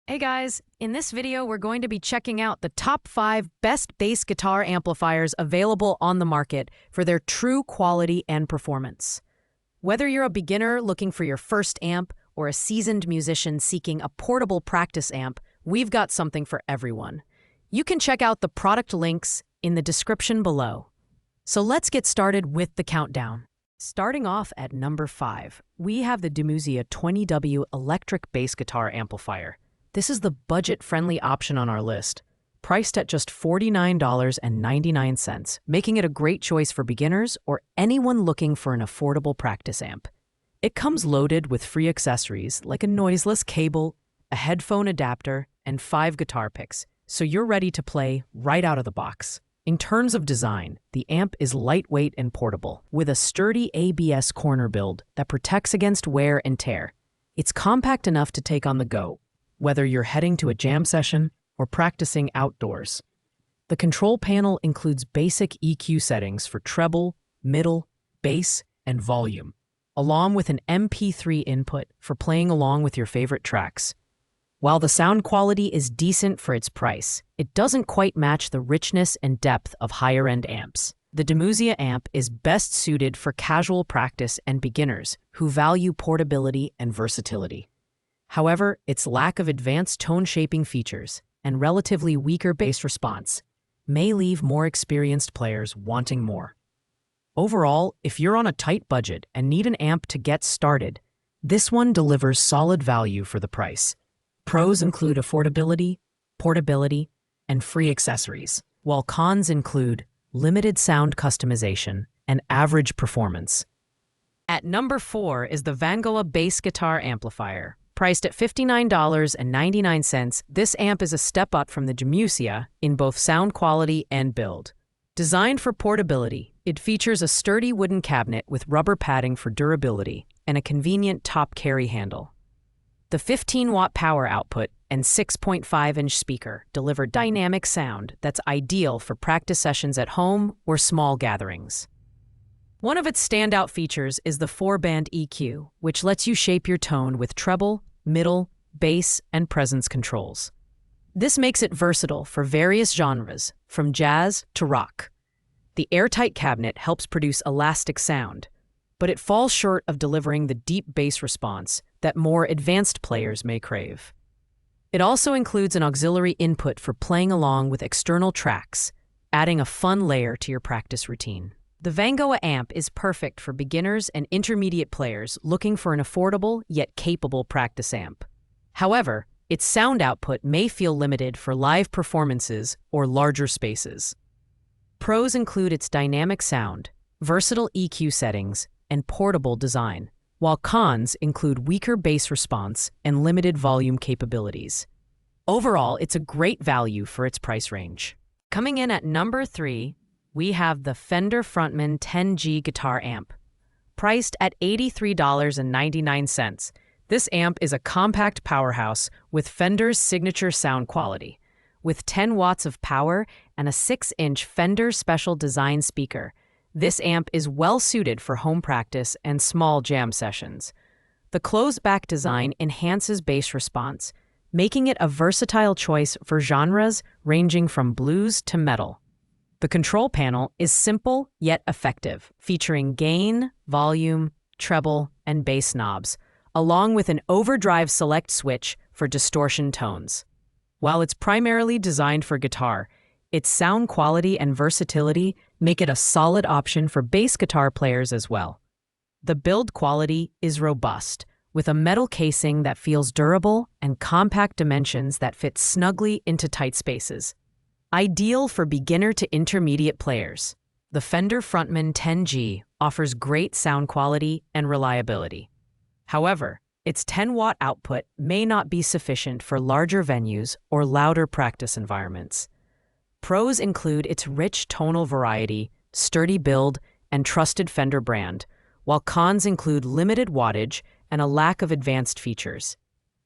Hey guys, in this video we're going to be checking out the top 5 best bass guitar amplifiers available on the market for their true quality and performance. Whether you're a beginner looking for your first amp or a seasoned musician seeking a portable practice amp, we've got something for everyone. You can check out the product links in the description below. So let's get started with the countdown. Starting off at number 5, we have the Demuzzia 20W electric bass guitar amplifier. This is the budget-friendly option on our list, priced at just $49.99, making it a great choice for beginners or anyone looking for an affordable practice amp. It comes loaded with free accessories like a noiseless cable, a headphone adapter, and 5 guitar picks, so you're ready to play right out of the box. In terms of design, the amp is lightweight and portable, with a sturdy ABS corner build that protects against wear and tear. It's compact enough to take on the go, whether you're heading to a jam session or practicing outdoors. The control panel includes basic EQ settings for treble, middle, bass, and volume, along with an MP3 input for playing along with your favorite tracks. While the sound quality is decent for its price, it doesn't quite match the richness and depth of higher-end amps. The Demuzzia amp is best suited for casual practice and beginners who value portability and versatility. However, its lack of advanced tone-shaping features and relatively weaker bass response may leave more experienced players wanting more. Overall, if you're on a tight budget and need an amp to get started, this one delivers solid value for the price. Pros include affordability, portability, and free accessories, while cons include limited sound customization and average performance. At number 4 is the Vangoa bass guitar amplifier. Priced at $59.99, this amp is a step up from the Demuzzia in both sound quality and build. Designed for portability, it features a sturdy wooden cabinet with rubber padding for durability and a convenient top carry handle. The 15-watt power output and 6.5-inch speaker deliver dynamic sound that's ideal for practice sessions at home or small gatherings. One of its standout features is the 4-band EQ, which lets you shape your tone with treble, middle, bass, and presence controls. This makes it versatile for various genres, from jazz to rock. The airtight cabinet helps produce elastic sound, but it falls short of delivering the deep bass response that more advanced players may crave. It also includes an auxiliary input for playing along with external tracks, adding a fun layer to your practice routine. The Vangoa amp is perfect for beginners and intermediate players looking for an affordable yet capable practice amp. However, its sound output may feel limited for live performances or larger spaces. Pros include its dynamic sound, versatile EQ settings, and portable design, while cons include weaker bass response and limited volume capabilities. Overall, it's a great value for its price range. Coming in at number 3, we have the Fender Frontman 10G guitar amp. Priced at $83.99, this amp is a compact powerhouse with Fender's signature sound quality. With 10 watts of power and a 6-inch Fender Special Design speaker, this amp is well suited for home practice and small jam sessions. The closed-back design enhances bass response, making it a versatile choice for genres ranging from blues to metal. The control panel is simple yet effective, featuring gain, volume, treble, and bass knobs, along with an overdrive select switch for distortion tones. While it's primarily designed for guitar, its sound quality and versatility make it a solid option for bass guitar players as well. The build quality is robust, with a metal casing that feels durable and compact dimensions that fit snugly into tight spaces. Ideal for beginner to intermediate players, the Fender Frontman 10G offers great sound quality and reliability. However, its 10-watt output may not be sufficient for larger venues or louder practice environments. Pros include its rich tonal variety, sturdy build, and trusted Fender brand, while cons include limited wattage and a lack of advanced features.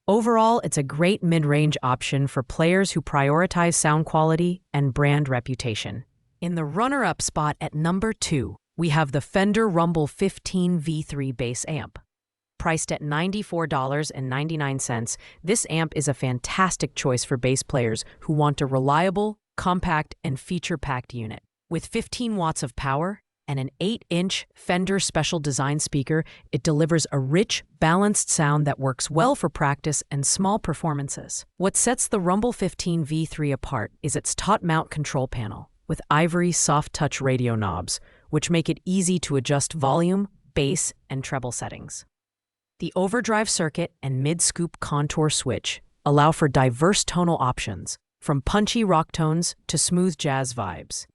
Overall, it's a great mid-range option for players who prioritize sound quality and brand reputation. In the runner-up spot at number 2, we have the Fender Rumble 15 V3 bass amp. Priced at $94.99, this amp is a fantastic choice for bass players who want a reliable, compact, and feature-packed unit. With 15 watts of power and an 8-inch Fender Special Design speaker, it delivers a rich, balanced sound that works well for practice and small performances. What sets the Rumble 15 V3 apart is its top-mount control panel with ivory soft-touch radio knobs, which make it easy to adjust volume, bass, and treble settings. The overdrive circuit and mid-scoop contour switch allow for diverse tonal options, from punchy rock tones to smooth jazz vibes.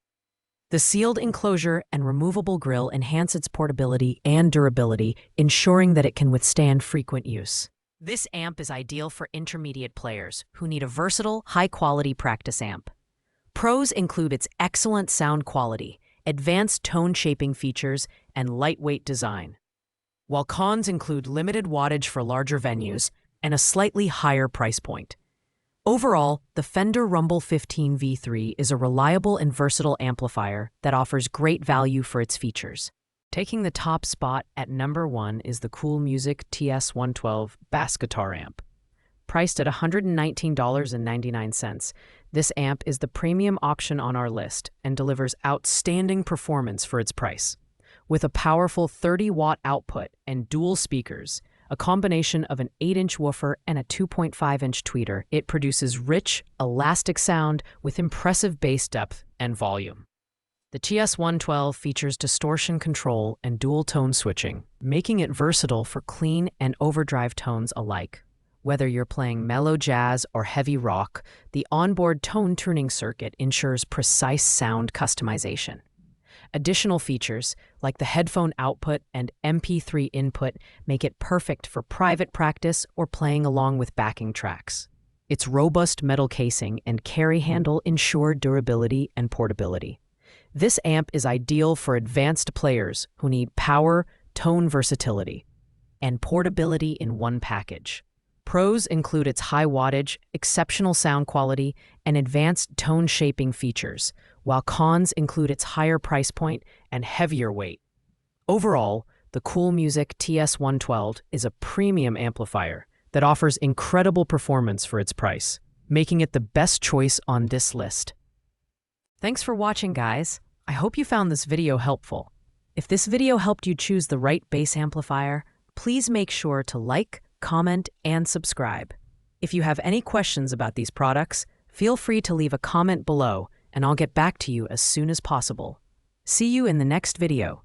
The sealed enclosure and removable grille enhance its portability and durability, ensuring that it can withstand frequent use. This amp is ideal for intermediate players who need a versatile, high-quality practice amp. Pros include its excellent sound quality, advanced tone-shaping features, and lightweight design, while cons include limited wattage for larger venues and a slightly higher price point. Overall, the Fender Rumble 15 V3 is a reliable and versatile amplifier that offers great value for its features. Taking the top spot at number 1 is the Cool Music TS-112 bass guitar amp. Priced at $119.99, this amp is the premium option on our list and delivers outstanding performance for its price. With a powerful 30-watt output and dual speakers, a combination of an 8-inch woofer and a 2.5-inch tweeter, it produces rich, elastic sound with impressive bass depth and volume. The TS-112 features distortion control and dual tone switching, making it versatile for clean and overdrive tones alike. Whether you're playing mellow jazz or heavy rock, the onboard tone tuning circuit ensures precise sound customization. Additional features, like the headphone output and MP3 input, make it perfect for private practice or playing along with backing tracks. Its robust metal casing and carry handle ensure durability and portability. This amp is ideal for advanced players who need power, tone versatility, and portability in one package. Pros include its high wattage, exceptional sound quality, and advanced tone-shaping features, while cons include its higher price point and heavier weight. Overall, the Cool Music TS-112 is a premium amplifier that offers incredible performance for its price, making it the best choice on this list. Thanks for watching, guys. I hope you found this video helpful. If this video helped you choose the right bass amplifier, please make sure to like, comment, and subscribe. If you have any questions about these products, feel free to leave a comment below, and I'll get back to you as soon as possible. See you in the next video.